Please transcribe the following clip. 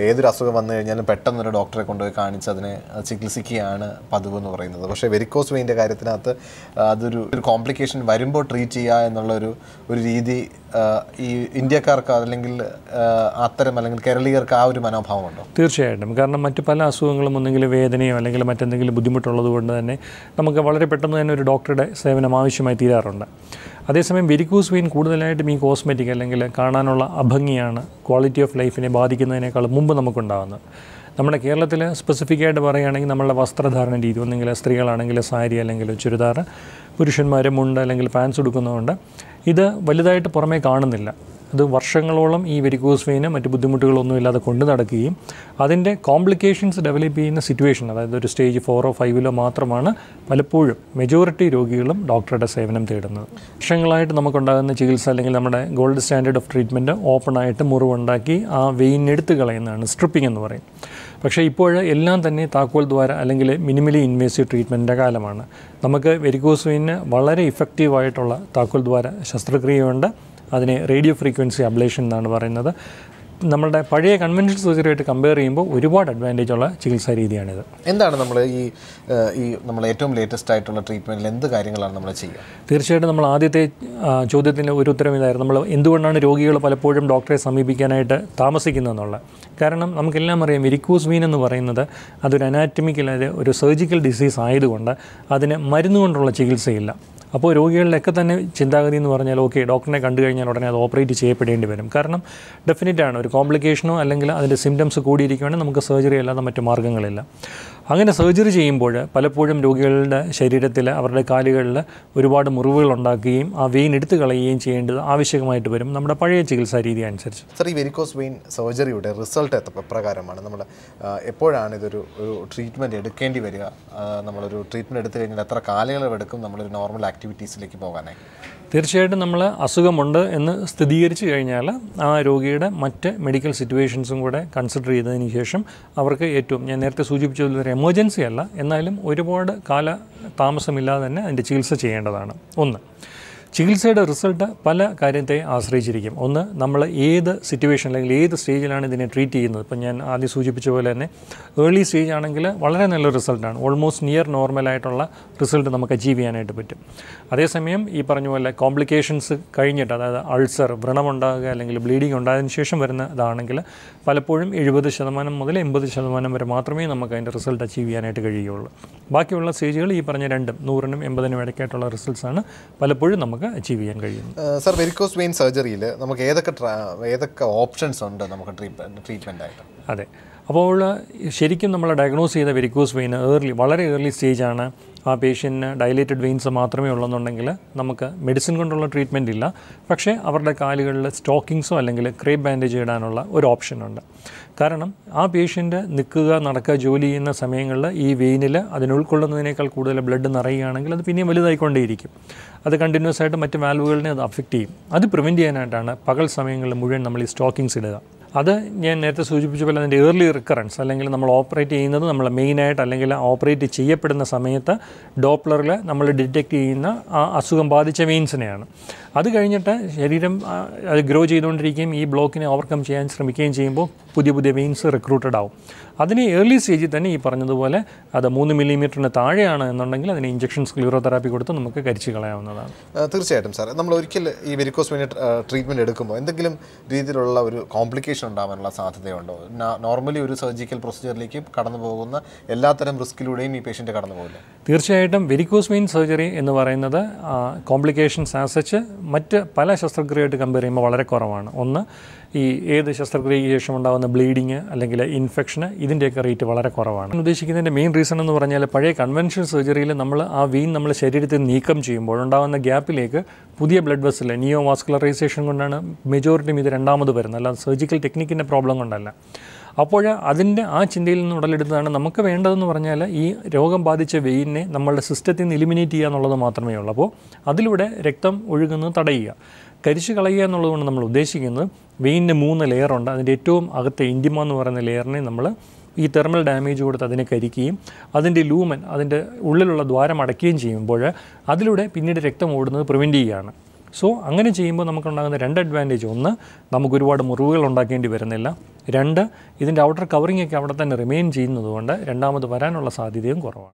ഏതൊരു അസുഖം വന്നു കഴിഞ്ഞാലും പെട്ടെന്നൊരു ഡോക്ടറെ കൊണ്ടുപോയി കാണിച്ച് അതിനെ ചികിത്സിക്കുകയാണ് പതിവ് എന്ന് പറയുന്നത്. പക്ഷേ വെരിക്കോസ് വെയിൻ്റെ കാര്യത്തിനകത്ത് അതൊരു കോംപ്ലിക്കേഷൻ വരുമ്പോൾ ട്രീറ്റ് ചെയ്യുക എന്നുള്ള ഒരു രീതി ഈ ഇന്ത്യക്കാർക്ക് അല്ലെങ്കിൽ അത്തരം അല്ലെങ്കിൽ കേരളീയർക്ക് ആ ഒരു മനോഭാവമുണ്ടോ? തീർച്ചയായിട്ടും. കാരണം മറ്റ് പല അസുഖങ്ങളും ഒന്നെങ്കിൽ വേദനയോ അല്ലെങ്കിൽ മറ്റെന്തെങ്കിലും ബുദ്ധിമുട്ടുള്ളത് കൊണ്ട് തന്നെ നമുക്ക് വളരെ പെട്ടെന്ന് തന്നെ ഒരു ഡോക്ടറുടെ സേവനം ആവശ്യമായി തീരാറുണ്ട്. അതേസമയം വെരിക്കോസ് വെയിൻ കൂടുതലായിട്ടും ഈ കോസ്മെറ്റിക് അല്ലെങ്കിൽ കാണാനുള്ള അഭംഗിയാണ് ക്വാളിറ്റി ഓഫ് ലൈഫിനെ ബാധിക്കുന്നതിനേക്കാൾ മുമ്പ് നമുക്കുണ്ടാകുന്നത്. നമ്മുടെ കേരളത്തിൽ സ്പെസിഫിക്കായിട്ട് പറയുകയാണെങ്കിൽ നമ്മളുടെ വസ്ത്രധാരണ രീതി ഒന്നെങ്കിൽ സ്ത്രീകളാണെങ്കിൽ സാരി അല്ലെങ്കിൽ ചുരിദാർ, പുരുഷന്മാർ മുണ്ട് അല്ലെങ്കിൽ പാൻസ് ഉടുക്കുന്നതുകൊണ്ട് ഇത് വലുതായിട്ട് പുറമേ കാണുന്നില്ല. അത് വർഷങ്ങളോളം ഈ വെരിക്കോസ് വെയിന് മറ്റ് ബുദ്ധിമുട്ടുകളൊന്നും ഇല്ലാതെ കൊണ്ട് നടക്കുകയും അതിൻ്റെ കോംപ്ലിക്കേഷൻസ് ഡെവലപ്പ് ചെയ്യുന്ന സിറ്റുവേഷൻ, അതായത് ഒരു സ്റ്റേജ് 4 or 5 മാത്രമാണ് പലപ്പോഴും മെജോറിറ്റി രോഗികളും ഡോക്ടറുടെ സേവനം തേടുന്നത്. വർഷങ്ങളായിട്ട് നമുക്കുണ്ടാകുന്ന ചികിത്സ അല്ലെങ്കിൽ നമ്മുടെ ഗോൾഡ് സ്റ്റാൻഡേർഡ് ഓഫ് ട്രീറ്റ്മെൻറ്റ് ഓപ്പണായിട്ട് മുറിവുണ്ടാക്കി ആ വെയിൻ എടുത്ത് കളയുന്നതാണ് സ്ട്രിപ്പിംഗ് എന്ന് പറയും. പക്ഷേ ഇപ്പോൾ എല്ലാം തന്നെ താക്കോൽ ദ്വാര അല്ലെങ്കിൽ മിനിമലി ഇൻവേസീവ് ട്രീറ്റ്മെൻറ്റിൻ്റെ കാലമാണ്. നമുക്ക് വെരിക്കോസ് വെയിന് വളരെ ഇഫക്റ്റീവായിട്ടുള്ള താക്കോൽ ദ്വാര ശസ്ത്രക്രിയയുണ്ട്. അതിനെ റേഡിയോ ഫ്രീക്വൻസി അബ്ലേഷൻ എന്നാണ് പറയുന്നത്. നമ്മളുടെ പഴയ കൺവെൻഷണൽ സർജറിയായിട്ട് കമ്പയർ ചെയ്യുമ്പോൾ ഒരുപാട് അഡ്വാൻറ്റേജ് ഉള്ള ചികിത്സാ രീതിയാണിത്. എന്താണ് നമ്മൾ നമ്മൾ ഏറ്റവും ലേറ്റസ്റ്റ് ആയിട്ടുള്ള ട്രീറ്റ്മെൻറ്റിൽ എന്ത് കാര്യങ്ങളാണ് നമ്മൾ ചെയ്യുക? തീർച്ചയായിട്ടും നമ്മൾ ആദ്യത്തെ ചോദ്യത്തിൻ്റെ ഒരു ഉത്തരം ഇതായിരുന്നു, നമ്മൾ എന്തുകൊണ്ടാണ് രോഗികൾ പലപ്പോഴും ഡോക്ടറെ സമീപിക്കാനായിട്ട് താമസിക്കുന്നതെന്നുള്ളത്. കാരണം നമുക്കെല്ലാം അറിയാം, വെരിക്കോസ് വെയിൻ എന്ന് പറയുന്നത് അതൊരു അനാറ്റമിക്കൽ, അതായത് ഒരു സർജിക്കൽ ഡിസീസ് ആയതുകൊണ്ട് അതിന് മരുന്നുകൊണ്ടുള്ള ചികിത്സയില്ല. അപ്പോൾ രോഗികളിലൊക്കെ തന്നെ ചിന്താഗതി എന്ന് പറഞ്ഞാൽ ഓക്കെ, ഡോക്ടറിനെ കണ്ടു കഴിഞ്ഞാൽ ഉടനെ അത് ഓപ്പറേറ്റ് ചെയ്യപ്പെടേണ്ടി വരും. കാരണം ഡെഫിനറ്റാണ് ഒരു കോംപ്ലിക്കേഷനോ അല്ലെങ്കിൽ അതിൻ്റെ സിംറ്റംസ് കൂടിയിരിക്കുകയാണെങ്കിൽ നമുക്ക് സർജറി അല്ലാതെ മറ്റു മാർഗ്ഗങ്ങളില്ല. അങ്ങനെ സർജറി ചെയ്യുമ്പോൾ പലപ്പോഴും രോഗികളുടെ ശരീരത്തിൽ അവരുടെ കാലുകളിൽ ഒരുപാട് മുറിവുകൾ ഉണ്ടാക്കുകയും ആ വെയിൻ എടുത്ത് കളയുകയും ചെയ്യേണ്ടത് ആവശ്യമായിട്ട് വരും നമ്മുടെ പഴയ ചികിത്സാ രീതി അനുസരിച്ച്. സർ, ഈ വെരിക്കോസ് വെയിൻ സർജറിയുടെ റിസൾട്ട് എപ്രകാരമാണ്? നമ്മൾ എപ്പോഴാണ് ഇതൊരു ട്രീറ്റ്മെൻറ്റ് എടുക്കേണ്ടി വരിക? നമ്മളൊരു ട്രീറ്റ്മെൻറ്റ് എടുത്തു കഴിഞ്ഞാൽ എത്ര കാലയളവെടുക്കും നമ്മളൊരു നോർമൽ ആക്ടിവിറ്റീസിലേക്ക് പോകാനായി? തീർച്ചയായിട്ടും നമ്മൾ അസുഖമുണ്ട് എന്ന് സ്ഥിരീകരിച്ചു കഴിഞ്ഞാൽ ആ രോഗിയുടെ മറ്റ് മെഡിക്കൽ സിറ്റുവേഷൻസും കൂടെ കൺസിഡർ ചെയ്തതിന് ശേഷം അവർക്ക് ഏറ്റവും, ഞാൻ നേരത്തെ സൂചിപ്പിച്ചതൊരു എമർജൻസി അല്ല, എന്നാലും ഒരുപാട് കാല താമസമില്ലാതെ തന്നെ അതിൻ്റെ ചികിത്സ ചെയ്യേണ്ടതാണ്. ഒന്ന്, ചികിത്സയുടെ റിസൾട്ട് പല കാര്യത്തെ ആശ്രയിച്ചിരിക്കും. ഒന്ന്, നമ്മൾ ഏത് സിറ്റുവേഷൻ അല്ലെങ്കിൽ ഏത് സ്റ്റേജിലാണ് ഇതിനെ ട്രീറ്റ് ചെയ്യുന്നത്. ഇപ്പം ഞാൻ ആദ്യം സൂചിപ്പിച്ച പോലെ തന്നെ ഏർലി സ്റ്റേജ് ആണെങ്കിൽ വളരെ നല്ല റിസൾട്ടാണ്, ഓൾമോസ്റ്റ് നിയർ നോർമലായിട്ടുള്ള റിസൾട്ട് നമുക്ക് അച്ചീവ് ചെയ്യാനായിട്ട് പറ്റും. അതേസമയം ഈ പറഞ്ഞ പോലെ കോംപ്ലിക്കേഷൻസ് കഴിഞ്ഞിട്ട്, അതായത് അൾസർ, വ്രണമുണ്ടാകുക അല്ലെങ്കിൽ ബ്ലീഡിങ് ഉണ്ടായതിനു ശേഷം വരുന്നതാണെങ്കിൽ പലപ്പോഴും 70% മുതൽ 80% വരെ മാത്രമേ നമുക്ക് അതിൻ്റെ റിസൾട്ട് അച്ചീവ് ചെയ്യാനായിട്ട് കഴിയുകയുള്ളൂ. ബാക്കിയുള്ള സ്റ്റേജുകൾ ഈ പറഞ്ഞ 100-നും 80-നും ഇടയ്ക്കായിട്ടുള്ള റിസൾട്ട്സാണ് പലപ്പോഴും നമുക്ക് അച്ചീവ് ചെയ്യാൻ കഴിയുന്നു. സർ, വെരിക്കോസ് വെയിൻ സർജറിയിൽ നമുക്ക് ഏതൊക്കെ ഓപ്ഷൻസ് ഉണ്ട് നമുക്ക് ട്രീറ്റ്മെൻ്റ് ആയിട്ട്? അതെ, അപ്പോൾ ശരിക്കും നമ്മൾ ഡയഗ്നോസ് ചെയ്ത വെരിക്കോസ് വെയിൻ വളരെ ഏർലി സ്റ്റേജാണ്, ആ പേഷ്യൻറ്റിന് ഡയലേറ്റഡ് വെയിൻസ് മാത്രമേ ഉള്ളെന്നുണ്ടെങ്കിൽ നമുക്ക് മെഡിസിൻ കൊണ്ടുള്ള ട്രീറ്റ്മെൻറ്റ് ഇല്ല. പക്ഷേ അവരുടെ കാലുകളിൽ സ്റ്റോക്കിങ്സോ അല്ലെങ്കിൽ ക്രേപ്പ് ബാൻഡേജ് ഇടാനുള്ള ഒരു ഓപ്ഷനുണ്ട്. കാരണം ആ പേഷ്യൻ്റ് നിൽക്കുക, നടക്കുക, ജോലി ചെയ്യുന്ന സമയങ്ങളിൽ ഈ വെയിനിൽ അതിനുൾക്കൊള്ളുന്നതിനേക്കാൾ കൂടുതൽ ബ്ലഡ് നിറയുകയാണെങ്കിൽ അത് പിന്നെയും വലുതായിക്കൊണ്ടേയിരിക്കും. അത് കണ്ടിന്യൂസ് ആയിട്ട് മറ്റ് വാൽവുകളിനെ അത് അഫക്റ്റ് ചെയ്യും. അത് പ്രിവെൻറ്റ് ചെയ്യാനായിട്ടാണ് പകൽ സമയങ്ങളിൽ മുഴുവൻ നമ്മൾ ഈ സ്റ്റോക്കിങ്സ് ഇടുക. അത് ഞാൻ നേരത്തെ സൂചിപ്പിച്ച പോലെ അതിൻ്റെ ഏർലി റിക്കറൻസ് അല്ലെങ്കിൽ നമ്മൾ ഓപ്പറേറ്റ് ചെയ്യുന്നത് നമ്മൾ മെയിനായിട്ട് അല്ലെങ്കിൽ ഓപ്പറേറ്റ് ചെയ്യപ്പെടുന്ന സമയത്ത് ഡോപ്ലറിൽ നമ്മൾ ഡിറ്റക്റ്റ് ചെയ്യുന്ന ആ അസുഖം ബാധിച്ച വെയിൻസിനെയാണ്. അത് കഴിഞ്ഞിട്ട് ശരീരം അത് ഗ്രോ ചെയ്തുകൊണ്ടിരിക്കുകയും ഈ ബ്ലോക്കിനെ ഓവർകം ചെയ്യാൻ ശ്രമിക്കുകയും ചെയ്യുമ്പോൾ പുതിയ വെയിൻസ് റിക്രൂട്ടഡ് ആവും. അതിന് ഏർലി സ്റ്റേജിൽ തന്നെ ഈ പറഞ്ഞതുപോലെ അത് 3 മില്ലിമീറ്ററിന് താഴെയാണ് എന്നുണ്ടെങ്കിൽ അതിന് ഇഞ്ചക്ഷൻ സ്ക്ലീറോതെറാപ്പി കൊടുത്ത് നമുക്ക് കരിച്ചു കളയാവുന്നതാണ്. തീർച്ചയായിട്ടും സാർ, നമ്മൾ ഒരിക്കൽ ഈ വെരിക്കോസ് വെയിൻ ട്രീറ്റ്മെൻറ്റ് എടുക്കുമ്പോൾ എന്തെങ്കിലും രീതിയിലുള്ള ഒരു കോംപ്ലിക്കേഷൻ ഉണ്ടാകാനുള്ള സാധ്യതയുണ്ടോ? നോർമലി ഒരു സർജിക്കൽ പ്രൊസീജിയറിലേക്ക് കടന്നു പോകുന്ന എല്ലാത്തരം റിസ്കിലൂടെയും ഈ പേഷ്യൻ്റ് കടന്നു പോകില്ല? തീർച്ചയായിട്ടും വെരിക്കോസ് വെയിൻ സർജറി എന്ന് പറയുന്നത് കോംപ്ലിക്കേഷൻസ് ആസച്ച് മറ്റ് പല ശസ്ത്രക്രിയയായിട്ട് കമ്പയർ ചെയ്യുമ്പോൾ വളരെ കുറവാണ്. ഒന്ന്, ഈ ഏത് ശസ്ത്രക്രിയയ്ക്ക് ശേഷം ഉണ്ടാകുന്ന ബ്ലീഡിങ് അല്ലെങ്കിൽ ഇൻഫെക്ഷന് ഇതിൻ്റെയൊക്കെ റേറ്റ് വളരെ കുറവാണ്. ഉദ്ദേശിക്കുന്നതിൻ്റെ മെയിൻ റീസൺ എന്ന് പറഞ്ഞാൽ പഴയ കൺവെൻഷണൽ സർജറിയിൽ നമ്മൾ ആ വെയിൻ നമ്മൾ ശരീരത്തിൽ നീക്കം ചെയ്യുമ്പോൾ ഉണ്ടാകുന്ന ഗ്യാപ്പിലേക്ക് പുതിയ ബ്ലഡ് വെസൽ നിയോ വാസ്കുലറൈസേഷൻ കൊണ്ടാണ് മെജോറിറ്റിയും ഇത് രണ്ടാമത് വരുന്നത്, അല്ലാതെ സർജിക്കൽ ടെക്നിക്കിൻ്റെ പ്രോബ്ലം കൊണ്ടല്ല. അപ്പോൾ അതിൻ്റെ ആ ചിന്തയിൽ നിന്ന് ഉടലെടുത്തതാണ് നമുക്ക് വേണ്ടതെന്ന് പറഞ്ഞാൽ ഈ രോഗം ബാധിച്ച വെയിനെ നമ്മളുടെ സിസ്റ്റത്തിൽ നിന്ന് എലിമിനേറ്റ് ചെയ്യുക എന്നുള്ളത് മാത്രമേ ഉള്ളൂ. അപ്പോൾ അതിലൂടെ രക്തം ഒഴുകുന്നത് തടയുക, കരിച്ചു കളയുക എന്നുള്ളതുകൊണ്ട് നമ്മൾ ഉദ്ദേശിക്കുന്നത് വെയിനിന് 3 ലെയറുണ്ട്. അതിൻ്റെ ഏറ്റവും അകത്തെ ഇൻറ്റിമ എന്ന് പറയുന്ന ലെയറിനെ നമ്മൾ ഈ തെർമൽ ഡാമേജ് കൊടുത്ത് അതിനെ കരിക്കുകയും അതിൻ്റെ ലൂമൻ, അതിൻ്റെ ഉള്ളിലുള്ള ദ്വാരം അടയ്ക്കുകയും ചെയ്യുമ്പോൾ അതിലൂടെ പിന്നീട് രക്തം ഓടുന്നത് പ്രിവെൻറ്റ് ചെയ്യുകയാണ്. സോ അങ്ങനെ ചെയ്യുമ്പോൾ നമുക്കുണ്ടാകുന്ന 2 അഡ്വാൻറ്റേജ്. ഒന്ന്, നമുക്ക് ഒരുപാട് മുറിവുകൾ ഉണ്ടാക്കേണ്ടി വരുന്നില്ല. 2, ഇതിൻ്റെ ഔട്ടർ കവറിംഗ് ഒക്കെ അവിടെ തന്നെ റിമെയിൻ ചെയ്യുന്നതുകൊണ്ട് രണ്ടാമത് വരാനുള്ള സാധ്യതയും കുറവാണ്.